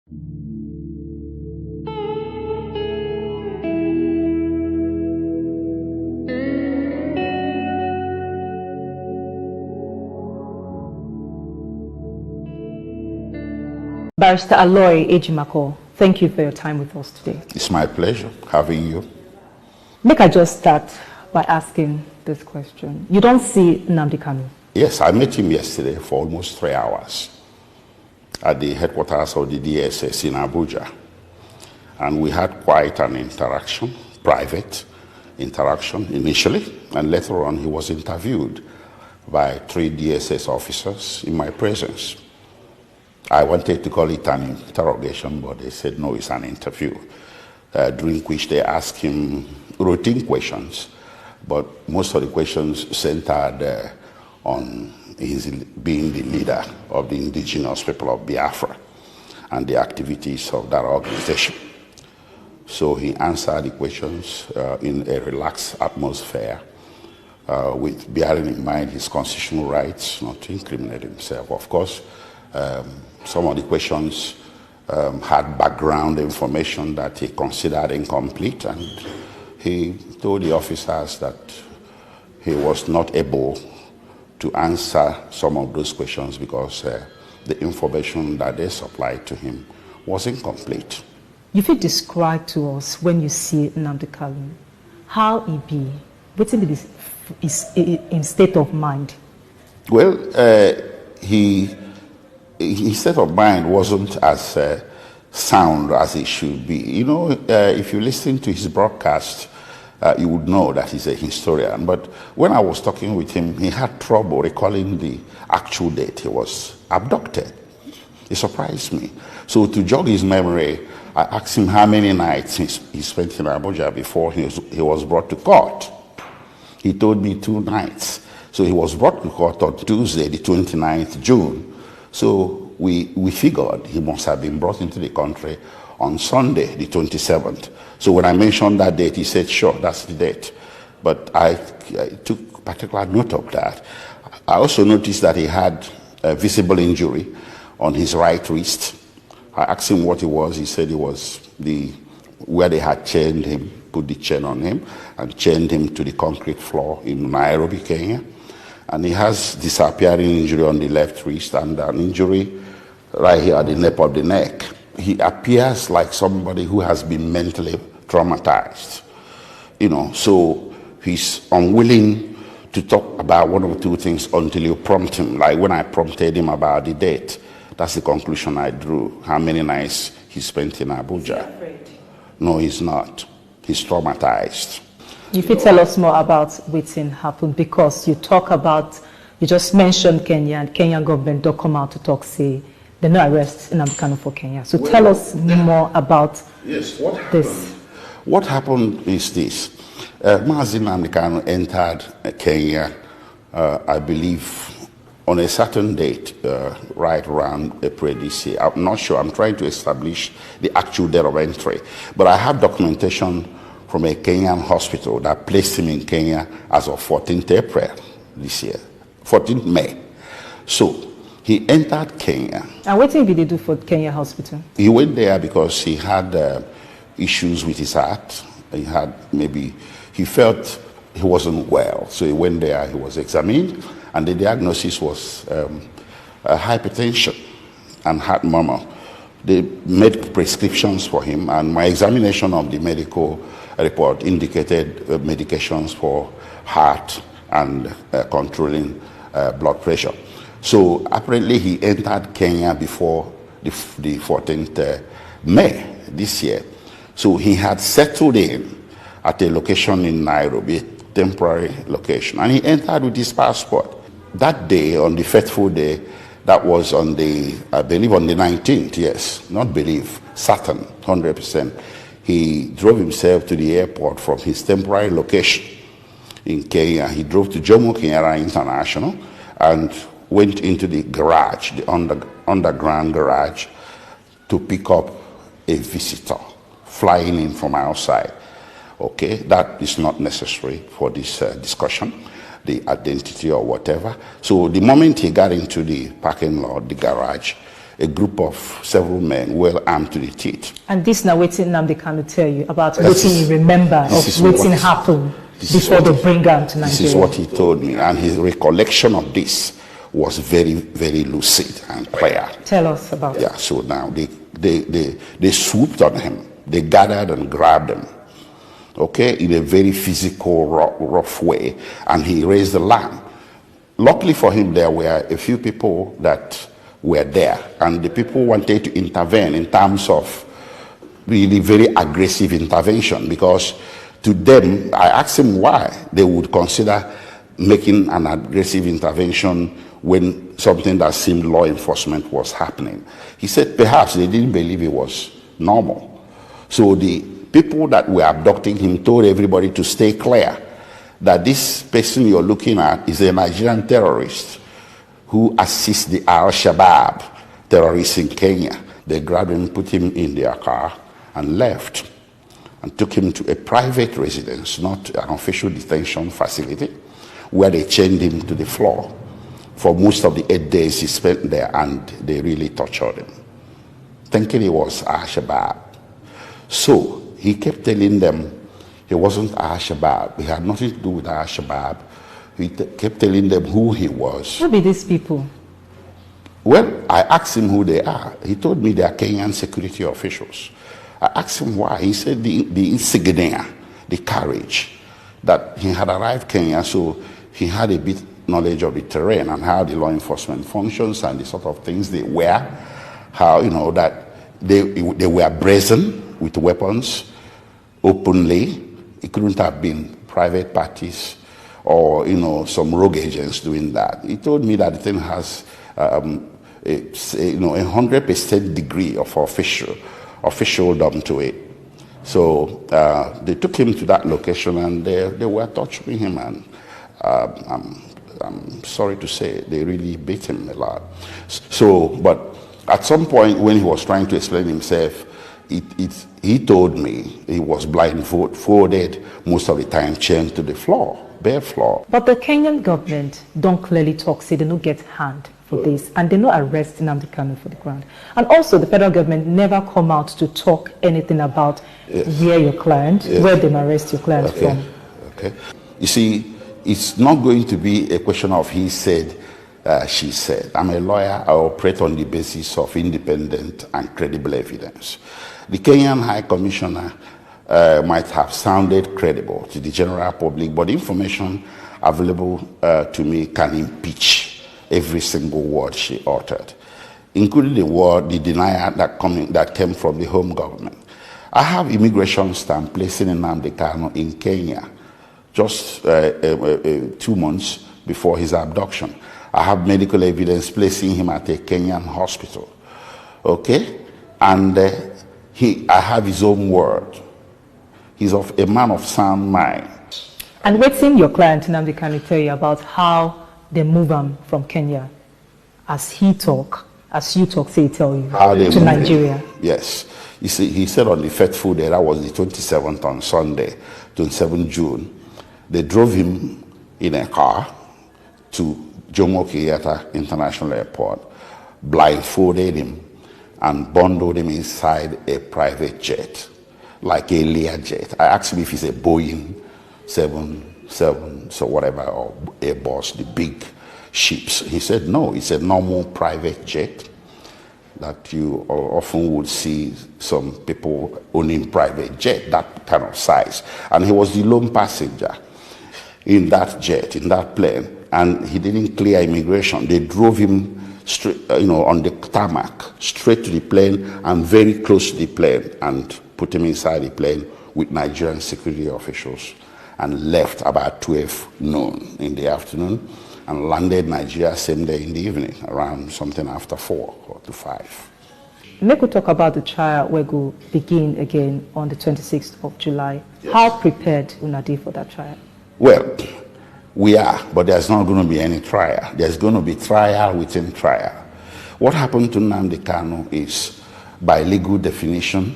Barrister Aloy Ejimako, thank you for your time with us today. It's my pleasure having you. Make I just start by asking this question. You don't see Nnamdi Kanu? Yes, I met him yesterday for almost 3 hours at the headquarters of the DSS in Abuja. And we had quite an interaction, private interaction initially, and later on he was interviewed by 3 DSS officers in my presence. I wanted to call it an interrogation, but they said no, it's an interview, during which they asked him routine questions, but most of the questions centered on his being the leader of the indigenous people of Biafra and the activities of that organization. So he answered the questions in a relaxed atmosphere, with bearing in mind his constitutional rights not to incriminate himself. Of course, some of the questions had background information that he considered incomplete, and he told the officers that he was not able to answer some of those questions because the information that they supplied to him was incomplete. If you describe to us when you see Nnamdi Kanu, how he be, what's in his state of mind? Well, his state of mind wasn't as sound as it should be. You know, if you listen to his broadcast, you would know that he's a historian. But when I was talking with him, he had trouble recalling the actual date he was abducted. It surprised me. So to jog his memory, I asked him how many nights he spent in Abuja before he was brought to court. He told me 2 nights. So he was brought to court on Tuesday, the 29th June. So we figured he must have been brought into the country on Sunday, the 27th. So when I mentioned that date, he said, sure, that's the date. But I took particular note of that. I also noticed that he had a visible injury on his right wrist. I asked him what it was. He said it was where they had chained him, put the chain on him, and chained him to the concrete floor in Nairobi, Kenya. And he has disappearing injury on the left wrist and an injury right here at the nape of the neck. He appears like somebody who has been mentally traumatized, you know, so he's unwilling to talk about one or 2 things until you prompt him. Like when I prompted him about the date, that's the conclusion I drew, how many nights he spent in Abuja. Is he afraid? No, he's not. He's traumatized. If you tell us more about what's happened, because you just mentioned Kenya, and Kenyan government don't come out to talk, say, they no arrest Nnamdi Kanu for Kenya. So tell us more about this. What happened is this. Mazi Nnamdi Kanu entered Kenya, I believe, on a certain date, right around April this year. I'm not sure. I'm trying to establish the actual date of entry. But I have documentation from a Kenyan hospital that placed him in Kenya as of 14th April this year, 14th May. So he entered Kenya. And what did they do for Kenya hospital? He went there because he had issues with his heart. He felt he wasn't well. So he went there, he was examined, and the diagnosis was hypertension and heart murmur. They made prescriptions for him, and my examination of the medical report indicated medications for heart and controlling blood pressure. So apparently he entered Kenya before the 14th May this year. So he had settled in at a location in Nairobi, a temporary location, and he entered with his passport. That day, on the fateful day, that was on I believe on the 19th, yes, not believe, certain, 100%. He drove himself to the airport from his temporary location in Kenya. He drove to Jomo Kenyatta International and went into the garage, the underground garage, to pick up a visitor flying in from outside. Okay, that is not necessary for this discussion, the identity or whatever. So the moment he got into the parking lot, the garage, a group of several men well armed to the teeth. And this now wetin Nnamdi Kanu tell you about wetin you remember of wetin happened before they bring am to Nigeria. This is what he told me, and his recollection of this was very, very lucid and clear. Tell us about it. Yeah, so now they swooped on him. They gathered and grabbed him, okay, in a very physical, rough way, and he raised the lamb. Luckily for him, there were a few people that were there, and the people wanted to intervene in terms of really very aggressive intervention, because to them, I asked him why they would consider making an aggressive intervention when something that seemed law enforcement was happening. He said perhaps they didn't believe it was normal. So the people that were abducting him told everybody to stay clear, that this person you're looking at is a Nigerian terrorist who assists the Al-Shabaab terrorists in Kenya. They grabbed him, put him in their car, and left, and took him to a private residence, not an official detention facility, where they chained him to the floor for most of the 8 days he spent there, and they really tortured him, thinking he was Al-Shabaab. So he kept telling them he wasn't Al-Shabaab. He had nothing to do with Al-Shabaab. He kept telling them who he was. Who be these people? Well, I asked him who they are. He told me they are Kenyan security officials. I asked him why. He said the insignia, the carriage, that he had arrived Kenya, so he had a bit knowledge of the terrain and how the law enforcement functions and the sort of things they wear, how, you know, that they were brazen with weapons openly. It couldn't have been private parties or, you know, some rogue agents doing that. He told me that the thing has a 100% degree of officialdom to it. So they took him to that location, and they were torturing him, and I'm sorry to say they really beat him a lot. So, but at some point when he was trying to explain himself, he told me he was blindfolded most of the time, chained to the floor, bare floor. But the Kenyan government don't clearly talk, say they don't get hand for this, and they don't arrest Nnamdi Kanu for the ground. And also the federal government never come out to talk anything about where your client, where they arrest your client from. Okay. You see, it's not going to be a question of he said, she said. I'm a lawyer. I operate on the basis of independent and credible evidence. The Kenyan High Commissioner might have sounded credible to the general public, but the information available to me can impeach every single word she uttered, including the denial that came from the home government. I have immigration stamp placing Nnamdi Kanu in Kenya just 2 months before his abduction. I have medical evidence placing him at a Kenyan hospital. Okay? And I have his own word. He's a man of sound mind. And what's in your client Nnamdi Kanu tell you about how they move him from Kenya, as you talk, say he tell you, to Nigeria? Yes. You see, he said on the fateful day, that was the 27th on Sunday, 27 June, they drove him in a car to Jomo Kenyatta International Airport, blindfolded him, and bundled him inside a private jet, like a Learjet. I asked him if it's a Boeing 777, so whatever, or Airbus, the big ships. He said no, it's a normal private jet that you often would see some people owning private jet, that kind of size. And he was the lone passenger in that jet, in that plane, and he didn't clear immigration. They drove him straight, on the tarmac, straight to the plane and very close to the plane, and put him inside the plane with Nigerian security officials, and left about 12 noon in the afternoon, and landed Nigeria same day in the evening, around something after 4 or to 5. Make we talk about the trial where go begin again on the 26th of July. Yes. How prepared Unadi for that trial? Well, we are, but there's not going to be any trial. There's going to be trial within trial. What happened to Nnamdi Kanu is, by legal definition,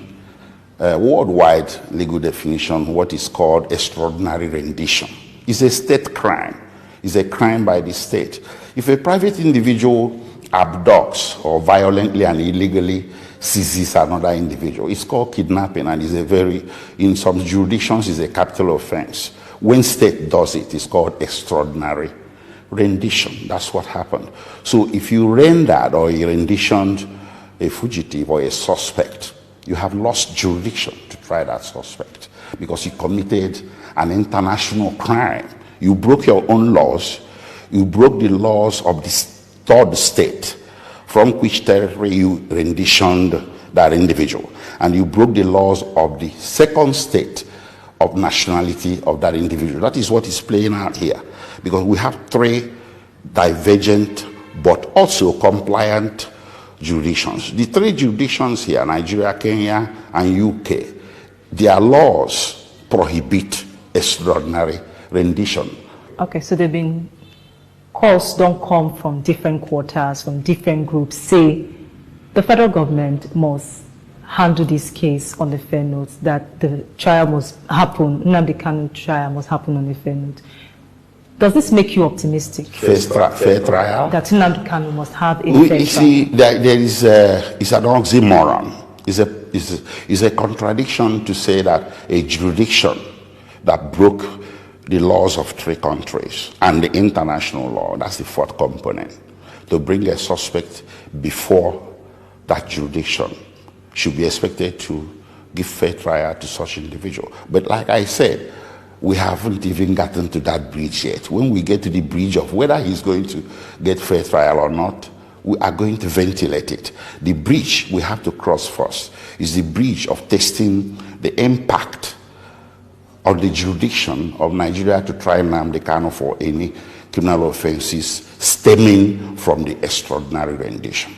worldwide legal definition, what is called extraordinary rendition. It's a state crime. It's a crime by the state. If a private individual abducts or violently and illegally seizes another individual. It's called kidnapping, and is a very, in some jurisdictions, is a capital offense. When state does it, it's called extraordinary rendition. That's what happened. So if you rendered or you renditioned a fugitive or a suspect, you have lost jurisdiction to try that suspect because you committed an international crime. You broke your own laws. You broke the laws of the third state from which territory you renditioned that individual. And you broke the laws of the second state of nationality of that individual. That is what is playing out here. Because we have three divergent but also compliant jurisdictions. The three jurisdictions here, Nigeria, Kenya, and UK, their laws prohibit extraordinary rendition. Okay, so they've been, calls don't come from different quarters, from different groups, say the federal government must handle this case on the fair note, that the trial must happen, Nnamdi Kanu trial must happen on the fair note. Does this make you optimistic? Fair trial? That Nnamdi Kanu must have a fair trial? You see, there is it's an oxymoron. It's a contradiction to say that a jurisdiction that broke the laws of three countries and the international law, that's the fourth component, to bring a suspect before that jurisdiction should be expected to give fair trial to such individual. But like I said, we haven't even gotten to that bridge yet. When we get to the bridge of whether he's going to get fair trial or not, we are going to ventilate it. The bridge we have to cross first is the bridge of testing the impact on the jurisdiction of Nigeria to try Nnamdi Kanu for any criminal offenses stemming from the extraordinary rendition.